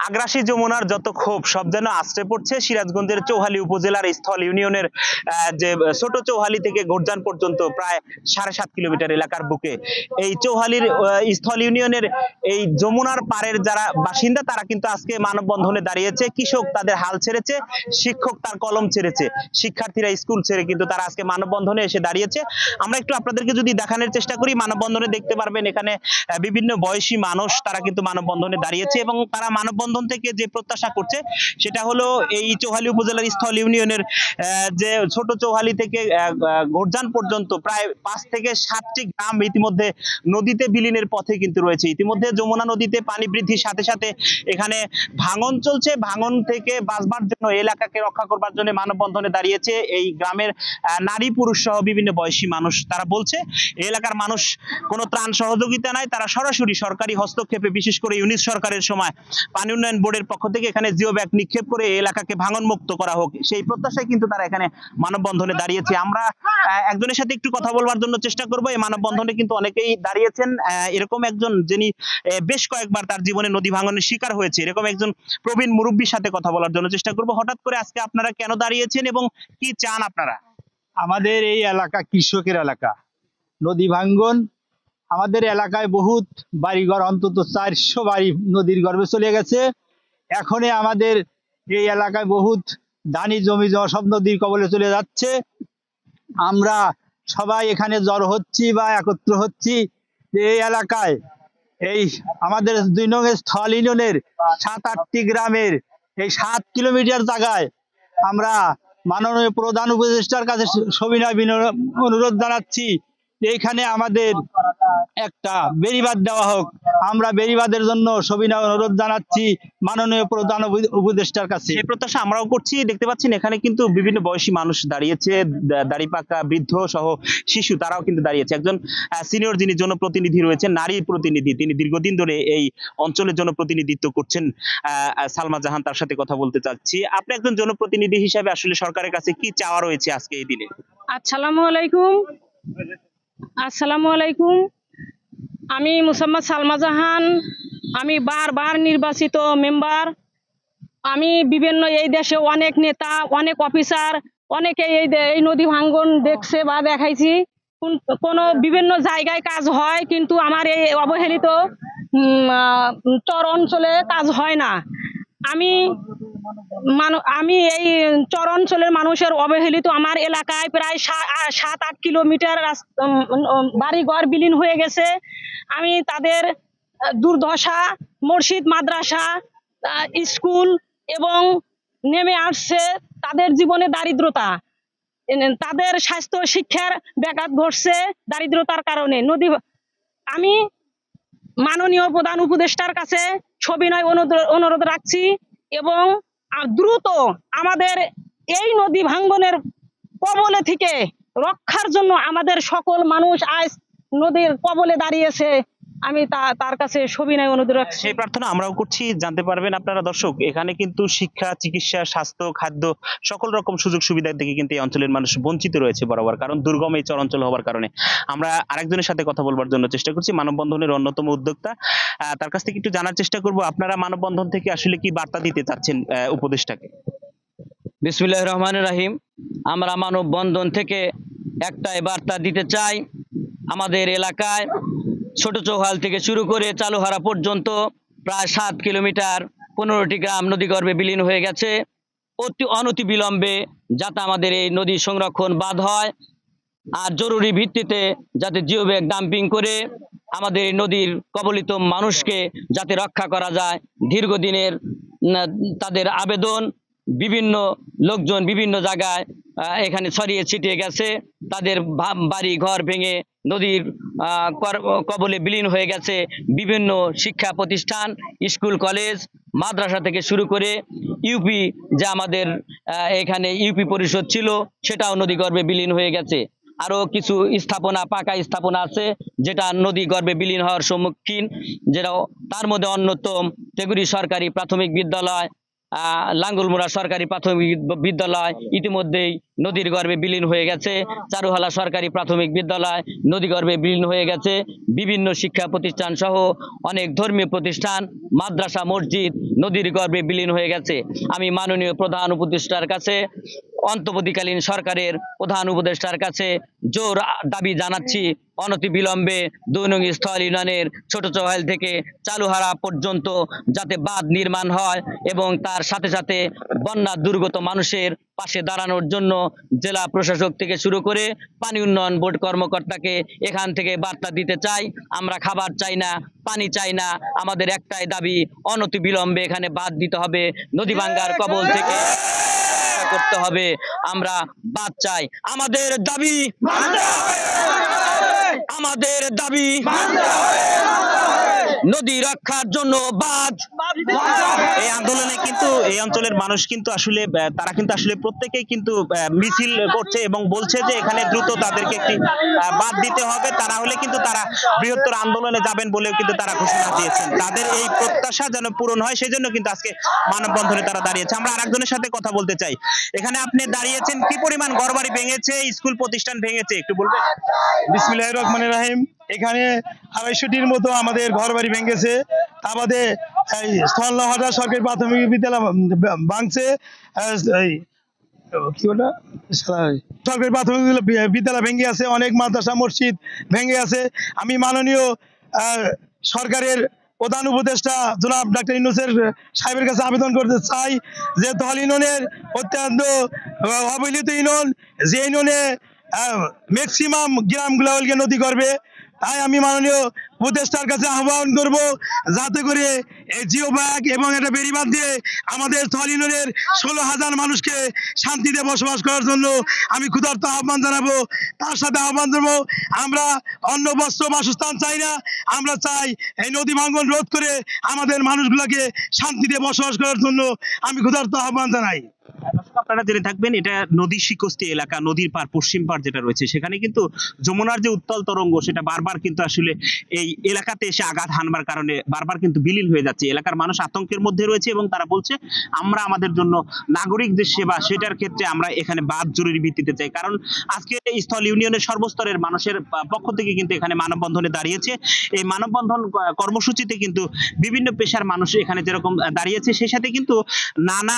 আগ্রাসী যমুনার যত ক্ষোভ সব যেন আশ্রে পড়ছে সিরাজগঞ্জের চৌহালি উপজেলার স্থল ইউনিয়নের যে ছোট চৌহালি থেকে ঘোরজান পর্যন্ত প্রায় 7.5 কিলোমিটার এলাকার বুকে এই চৌহালির স্থল ইউনিয়নের এই যমুনার পাড়ের যারা বাসিন্দা তারা কিন্তু আজকে মানববন্ধনে দাঁড়িয়েছে। কৃষক তাদের হাল ছেড়েছে, শিক্ষক তার কলম ছেড়েছে, শিক্ষার্থীরা স্কুল ছেড়ে কিন্তু তারা আজকে মানববন্ধনে এসে দাঁড়িয়েছে। আমরা একটু আপনাদেরকে যদি দেখানোর চেষ্টা করি, মানববন্ধনে দেখতে পারবেন এখানে বিভিন্ন বয়সী মানুষ তারা কিন্তু মানববন্ধনে দাঁড়িয়েছে এবং তারা মানববন্ধন থেকে যে প্রত্যাশা করছে সেটা হলো এই চৌহালি উপজেলার স্থল ইউনিয়নের যে ছোট চৌহালি থেকে ঘোরজান পর্যন্ত প্রায় 5 থেকে 7টি গ্রাম ইতিমধ্যে নদীতে বিলীনের পথে কিন্তু রয়েছে। ইতিমধ্যে যমুনা নদীতে পানি বৃদ্ধির সাথে সাথে এখানে ভাঙন চলছে। ভাঙন থেকে বাঁচবার জন্য এলাকাকে রক্ষা করবার জন্য মানববন্ধনে দাঁড়িয়েছে এই গ্রামের নারী পুরুষ সহ বিভিন্ন বয়সী মানুষ। তারা বলছে এলাকার মানুষ কোনো ত্রাণ সহযোগিতা নাই, তারা সরাসরি সরকারি হস্তক্ষেপে বিশেষ করে ইউনিট সরকারের সময় পানি উন্নয়ন বোর্ডের পক্ষ থেকে এখানে জিও ব্যাগ নিক্ষেপ করে এই এলাকাকে ভাঙন মুক্ত করা হোক, সেই প্রত্যাশায় কিন্তু তারা এখানে মানববন্ধনে দাঁড়িয়েছে। আমরা একজনের সাথে একটু কথা বলবার জন্য চেষ্টা করব। এই মানববন্ধনে কিন্তু অনেকেই দাঁড়িয়েছেন। এরকম একজন যিনি বেশ কয়েকবার তার জীবনে নদী ভাঙনের শিকার হয়েছে, এরকম একজন প্রবীণ মুরব্বীর সাথে কথা বলার জন্য চেষ্টা করব। হঠাৎ করে আজকে আপনারা কেন দাঁড়িয়েছেন এবং কি চান আপনারা? আমাদের এই এলাকা কৃষকের এলাকা, নদী ভাঙ্গন আমাদের এলাকায় বহুত বাড়িঘর, অন্তত 400 বাড়ি নদীর গর্ভে চলে গেছে। এখনে আমাদের এই এলাকায় বহুত ধানি জমি সব নদীর কবলে চলে যাচ্ছে। আমরা সবাই এখানে জড়ো হচ্ছি বা একত্র হচ্ছি যে এই এলাকায় এই আমাদের 2 নং স্থল ইউনিয়নের 7-8টি গ্রামের এই 7 কিলোমিটার জায়গায় আমরা মাননীয় প্রধান উপদেষ্টার কাছে সবিনয় অনুরোধ জানাচ্ছি এইখানে আমাদের একটা বেড়িবাঁধ দেওয়া হোক। আমরা বেড়িবাঁধের জন্য সবিনয় অনুরোধ জানাচ্ছি মাননীয় প্রধান উপদেষ্টার কাছে। এই প্রত্যাশা আমরাও করছি। দেখতে পাচ্ছেন এখানে কিন্তু বিভিন্ন বয়সী মানুষ দাঁড়িয়েছে, দাড়ি পাকা বৃদ্ধ সহ শিশু তারাও কিন্তু দাঁড়িয়েছে। একজন সিনিয়র যিনি জনপ্রতিনিধি রয়েছেন, নারী প্রতিনিধি, তিনি দীর্ঘদিন ধরে এই অঞ্চলের জনপ্রতিনিধিত্ব করছেন, সালমা জাহান, তার সাথে কথা বলতে চাচ্ছি। আপনি একজন জনপ্রতিনিধি হিসাবে আসলে সরকারের কাছে কি চাওয়া রয়েছে আজকে এই দিনে? আসসালামু আলাইকুম। আসসালামু আলাইকুম। আমি মুসাম্মদ সালমা জাহান, আমি বারবার নির্বাচিত মেম্বার। আমি বিভিন্ন এই দেশে অনেক নেতা, অনেক অফিসার, অনেকে এই নদী ভাঙ্গন দেখছে বা দেখাইছি। কোনো বিভিন্ন জায়গায় কাজ হয়, কিন্তু আমার এই অবহেলিত চর অঞ্চলে কাজ হয় না। আমি এই চর অঞ্চলের মানুষের অবহেলিত আমার এলাকায় প্রায় 7-8 কিলোমিটার বাড়িঘর বিলীন হয়ে গেছে। আমি তাদের দুর্দশা, মসজিদ, মাদ্রাসা, স্কুল এবং নেমে আসছে তাদের জীবনে দারিদ্রতা, তাদের স্বাস্থ্য শিক্ষার ব্যাঘাত ঘটছে দারিদ্রতার কারণে। আমি মাননীয় প্রধান উপদেষ্টার কাছে সবিনয় অনুরোধ রাখছি এবং দ্রুত আমাদের এই নদী ভাঙ্গনের কবলে থেকে রক্ষার জন্য আমাদের সকল মানুষ আজ নদীর কবলে দাঁড়িয়েছে। আমি তার কাছে সবিনয় অনুরোধ রাখছি। সেই প্রার্থনা আমরাও করছি। জানতে পারবেন আপনারা দর্শক, এখানে কিন্তু শিক্ষা, চিকিৎসা, স্বাস্থ্য, খাদ্য সকল রকম সুযোগ সুবিধা থেকে কিন্তু এই অঞ্চলের মানুষ বঞ্চিত রয়েছে বরাবর, কারণ দুর্গম এই চর অঞ্চল হওয়ার কারণে। আমরা আরেকজনের সাথে কথা বলবার জন্য চেষ্টা করছি, মানববন্ধনের অন্যতম উদ্যোক্তা, তার কাছ থেকে একটু জানার চেষ্টা করব আপনারা মানববন্ধন থেকে আসলে কি বার্তা দিতে চাচ্ছেন উপদেষ্টাকে? বিসমিল্লাহির রহমানির রহিম। আমরা মানববন্ধন থেকে একটাই বার্তা দিতে চাই, আমাদের এলাকায় ছোট চৌহাল থেকে শুরু করে চালুহারা পর্যন্ত প্রায় 7 কিলোমিটার 15টি গ্রাম নদীগর্ভে বিলীন হয়ে গেছে। অনতি বিলম্বে যাতে আমাদের এই নদী সংরক্ষণ বাঁধ হয়, আর জরুরি ভিত্তিতে যাতে জিও ব্যাগ ডাম্পিং করে আমাদের এই নদীর কবলিত মানুষকে যাতে রক্ষা করা যায়। দীর্ঘদিনের তাদের আবেদন, বিভিন্ন লোকজন বিভিন্ন জায়গায় এখানে ছড়িয়ে ছিটিয়ে গেছে, তাদের বাড়ি ঘর ভেঙে নদীর কবলে বিলীন হয়ে গেছে। বিভিন্ন শিক্ষা প্রতিষ্ঠান, স্কুল কলেজ, মাদ্রাসা থেকে শুরু করে ইউপি, যে আমাদের এখানে ইউপি পরিষদ ছিল, সেটাও নদী গর্ভে বিলীন হয়ে গেছে। আরো কিছু স্থাপনা, পাকা স্থাপনা আছে যেটা নদী গর্ভে বিলীন হওয়ার সম্মুখীন, যেটা তার মধ্যে অন্যতম তেগুরি সরকারি প্রাথমিক বিদ্যালয়, লাঙ্গুলমুড়া সরকারি প্রাথমিক বিদ্যালয় ইতিমধ্যেই নদীর গর্ভে বিলীন হয়ে গেছে। চারুহালা সরকারি প্রাথমিক বিদ্যালয় নদীগর্ভে বিলীন হয়ে গেছে। বিভিন্ন শিক্ষা প্রতিষ্ঠান সহ অনেক ধর্মীয় প্রতিষ্ঠান, মাদ্রাসা, মসজিদ নদীর গর্ভে বিলীন হয়ে গেছে। আমি মাননীয় প্রধান উপদেষ্টার কাছে, অন্তর্বর্তীকালীন সরকারের প্রধান উপদেষ্টার কাছে জোর দাবি জানাচ্ছি, অনতিবিলম্বে ২ নং স্থল ইউনিয়নের ছোট চৌহাল থেকে চালুহারা পর্যন্ত যাতে বাঁধ নির্মাণ হয় এবং তার সাথে সাথে বন্যা দুর্গত মানুষের পাশে দাঁড়ানোর জন্য জেলা প্রশাসক থেকে শুরু করে পানি উন্নয়ন বোর্ড কর্মকর্তাকে এখান থেকে বার্তা দিতে চাই। আমরা খাবার চাই না, পানি চাই না, আমাদের একটাই দাবি, অনতিবিলম্বে এখানে বাঁধ দিতে হবে, নদী ভাঙ্গার কবল থেকে করতে হবে। আমরা বাদ চাই, আমাদের দাবি, আমাদের দাবি নদী রক্ষার জন্য বাদ। এই আন্দোলনে কিন্তু এই অঞ্চলের মানুষ কিন্তু আসলে তারা কিন্তু আসলে প্রত্যেকেই কিন্তু মিছিল করছে এবং বলছে যে এখানে দ্রুত তাদেরকে একটি বাদ দিতে হবে, তা না হলে কিন্তু তারা বৃহত্তর আন্দোলনে যাবেন বলেও কিন্তু তারা ঘোষণা দিয়েছেন। তাদের এই প্রত্যাশা যেন পূরণ হয় সেজন্য কিন্তু আজকে মানববন্ধনে তারা দাঁড়িয়েছে। আমরা আরেকজনের সাথে কথা বলতে চাই। এখানে আপনি দাঁড়িয়েছেন, কি পরিমাণ ঘরবাড়ি ভেঙেছে, স্কুল প্রতিষ্ঠান ভেঙেছে একটু বলবেন? বিসমিল্লাহির রহমানির রহিম। এখানে 250টির মতো আমাদের ঘরবাড়ি ভেঙেছে। তা বাদে এই স্থলহাটা সরকারি প্রাথমিক বিদ্যালয় ভাঙছে, কি ওটা সরকারি প্রাথমিক বিদ্যালয় ভেঙে আছে, অনেক মাদ্রাসা মসজিদ ভেঙে আছে। আমি মাননীয় সরকারের প্রধান উপদেষ্টা জনাব ডাক্তার ইউনূসের সাহেবের কাছে আবেদন করতে চাই যে ধল ইউনিয়নের অত্যন্ত অবহেলিত ইউনিয়ন, যে ইউনিয়নে ম্যাক্সিমাম গ্রামগুলোকে নদী করবে, তাই আমি মাননীয় উপদেষ্টার কাছে আহ্বান করব যাতে করে এই জিও ব্যাগ এবং একটা বেড়িবাঁধ দিয়ে আমাদের ধল ইউনিয়নের 16,000 মানুষকে শান্তিতে বসবাস করার জন্য আমি ক্ষুধার্ত আহ্বান জানাবো। তার সাথে আহ্বান জানাবো, আমরা অন্ন বস্ত্র বাসস্থান চাই না, আমরা চাই এই নদী ভাঙ্গন রোধ করে আমাদের মানুষগুলোকে শান্তিতে বসবাস করার জন্য আমি ক্ষুধার্ত আহ্বান জানাই। আপনারা জেনে থাকবেন, এটা নদী শিকস্তি এলাকা, নদীর পার পশ্চিম পার যেটা রয়েছে সেখানে কিন্তু যমুনার যে উত্তাল তরঙ্গ সেটা বারবার কিন্তু আসলে এই এলাকাতে এসে আঘাত হানবার কারণে বারবার কিন্তু বিলীন হয়ে যাচ্ছে। এলাকার মানুষ আতঙ্কের মধ্যে রয়েছে এবং তারা বলছে আমরা আমাদের জন্য নাগরিক যে সেবা সেটার ক্ষেত্রে আমরা এখানে বাদ জরুরি ভিত্তিতে চাই। কারণ আজকে স্থল ইউনিয়নের সর্বস্তরের মানুষের পক্ষ থেকে কিন্তু এখানে মানববন্ধনে দাঁড়িয়েছে। এই মানববন্ধন কর্মসূচিতে কিন্তু বিভিন্ন পেশার মানুষ এখানে যেরকম দাঁড়িয়েছে, সেই সাথে কিন্তু নানা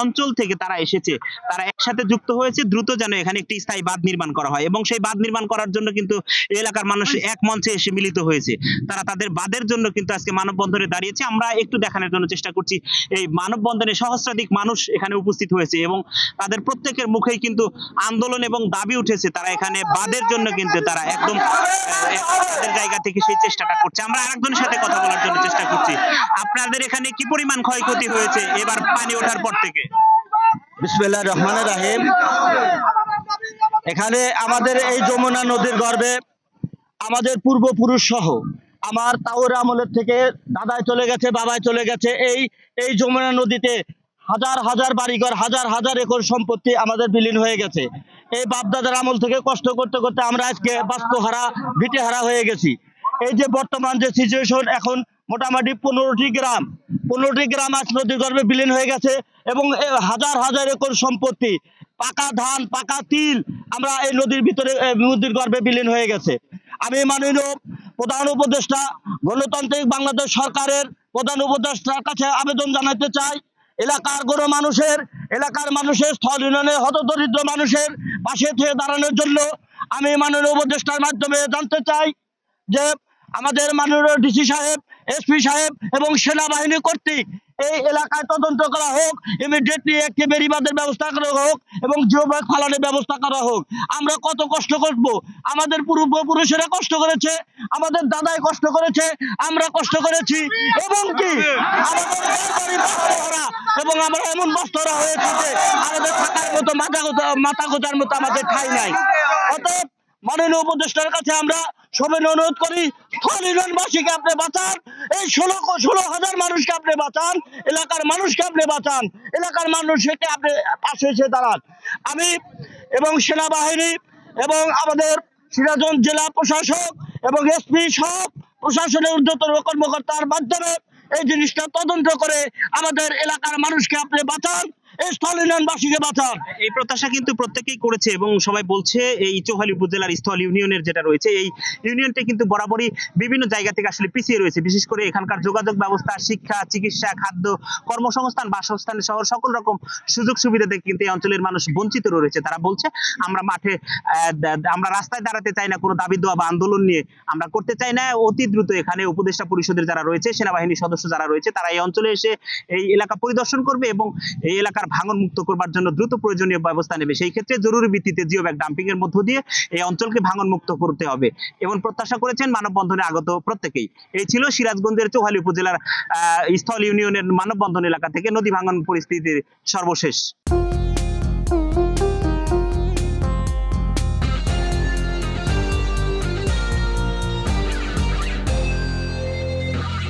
অঞ্চল থেকে তারা এসেছে, তারা একসাথে যুক্ত হয়েছে দ্রুত যেন এখানে একটি স্থায়ী বাঁধ নির্মাণ করা হয় এবং সেই বাঁধ নির্মাণ করার জন্য কিন্তু এলাকার মানুষ এক মঞ্চে এসে মিলিত হয়েছে। তারা তাদের বাঁধের জন্য কিন্তু আজকে মানববন্ধনে দাঁড়িয়েছে। আমরা একটু দেখানোর জন্য চেষ্টা করছি, এই মানববন্ধনে সহস্রাধিক মানুষ এখানে উপস্থিত হয়েছে এবং তাদের প্রত্যেকের মুখেই কিন্তু আন্দোলন এবং দাবি উঠেছে। তারা এখানে বাঁধের জন্য কিন্তু তারা একদম তাদের জায়গা থেকে সেই চেষ্টাটা করছে। আমরা আরেকজনের সাথে কথা বলার জন্য চেষ্টা করছি। আপনাদের এখানে কি পরিমাণ ক্ষয়ক্ষতি হয়েছে এবার পানি ওঠার পর থেকে? বিসমিল্লাহির রহমানির রহিম। এখানে আমাদের এই যমুনা নদীর গর্ভে আমাদের পূর্বপুরুষ সহ আমার তাওর আমলের থেকে দাদাই চলে গেছে, বাবাই চলে গেছে, এই যমুনা নদীতে হাজার হাজার বাড়িঘর, হাজার হাজার একর সম্পত্তি আমাদের বিলীন হয়ে গেছে। এই বাপদাদার আমল থেকে কষ্ট করতে করতে আমরা আজকে বাস্তুহারা, ভিটেহারা হয়ে গেছি। এই যে বর্তমান যে সিচুয়েশন, এখন মোটামুটি 15টি গ্রাম আজ নদীর গর্ভে বিলীন হয়ে গেছে এবং হাজার হাজার একর সম্পত্তি, পাকা ধান, পাকা তিল আমরা এই নদীর ভিতরে, নদীর গর্ভে বিলীন হয়ে গেছে। আমি মাননীয় প্রধান উপদেষ্টা, গণতান্ত্রিক বাংলাদেশ সরকারের প্রধান উপদেষ্টার কাছে আবেদন জানাতে চাই, এলাকার মানুষের স্থল ইউনিয়নের হতদরিদ্র মানুষের পাশে থেকে দাঁড়ানোর জন্য আমি মাননীয় উপদেষ্টার মাধ্যমে জানতে চাই যে আমাদের মাননীয় ডিসি সাহেব, এসপি সাহেব এবং সেনাবাহিনী কর্তৃক এই এলাকায় তদন্ত করা হোক, ইমিডিয়েটলি একটি বেড়িবাঁধের ব্যবস্থা করা হোক এবং জিও ব্যাগ ফালানোর ব্যবস্থা করা হোক। আমরা কত কষ্ট করব, আমাদের পূর্বপুরুষেরা কষ্ট করেছে, আমাদের দাদাই কষ্ট করেছে, আমরা কষ্ট করেছি এবং কি এবং আমরা এমন বস্ত্ররা হয়েছে যে আমাদের থাকার মতো মাথা গোজার মতো আমাদের ঠাঁই নাই। অতএব মাননীয় উপদেষ্টার কাছে আমরা সবাই অনুরোধ করি, স্থল ইউনিয়নবাসীকে আপনি বাঁচান, এই 16,000 মানুষকে আপনি বাঁচান, এলাকার মানুষকে আপনি বাঁচান, এলাকার মানুষকে আপনি পাশে এসে দাঁড়ান। আমি এবং সেনাবাহিনী এবং আমাদের সিরাজগঞ্জ জেলা প্রশাসক এবং এসপি সব প্রশাসনের ঊর্ধ্বতন কর্মকর্তার মাধ্যমে এই জিনিসটা তদন্ত করে আমাদের এলাকার মানুষকে আপনি বাঁচান, এই স্থল ইউনিয়নবাসীকে বাঁচান। এই প্রত্যাশা কিন্তু প্রত্যেকেই করেছে এবং সবাই বলছে এই চৌহালি উপজেলার স্থল ইউনিয়নের যেটা রয়েছে এই ইউনিয়নটা কিন্তু বরাবরই বিভিন্ন জায়গা থেকে আসলে পিছিয়ে রয়েছে, বিশেষ করে এখানকার যোগাযোগ ব্যবস্থা, শিক্ষা, চিকিৎসা, খাদ্য, কর্মসংস্থান, বাসস্থান সহ সকল রকম সুযোগ সুবিধা থেকে কিন্তু এই অঞ্চলের মানুষ বঞ্চিত রয়েছে। তারা বলছে আমরা মাঠে আমরা রাস্তায় দাঁড়াতে চাই না, কোনো দাবি দেওয়া বা আন্দোলন নিয়ে আমরা করতে চাই না। অতি দ্রুত এখানে উপদেষ্টা পরিষদের যারা রয়েছে, সেনাবাহিনীর সদস্য যারা রয়েছে, তারা এই অঞ্চলে এসে এই এলাকা পরিদর্শন করবে এবং এই এলাকার ভাঙন মুক্ত করবার জন্য দ্রুত প্রয়োজনীয় ব্যবস্থা নেবে। সেই ক্ষেত্রে জরুরি ভিত্তিতে জিও ব্যাগ ডাম্পিং এর মধ্য দিয়ে এই অঞ্চলকে ভাঙন মুক্ত করতে হবে এবং প্রত্যাশা করেছেন মানববন্ধনে আগত প্রত্যেকেই। এই ছিল সিরাজগঞ্জের চৌহালি উপজেলার স্থল ইউনিয়নের মানববন্ধন এলাকা থেকে নদী ভাঙন পরিস্থিতির সর্বশেষ।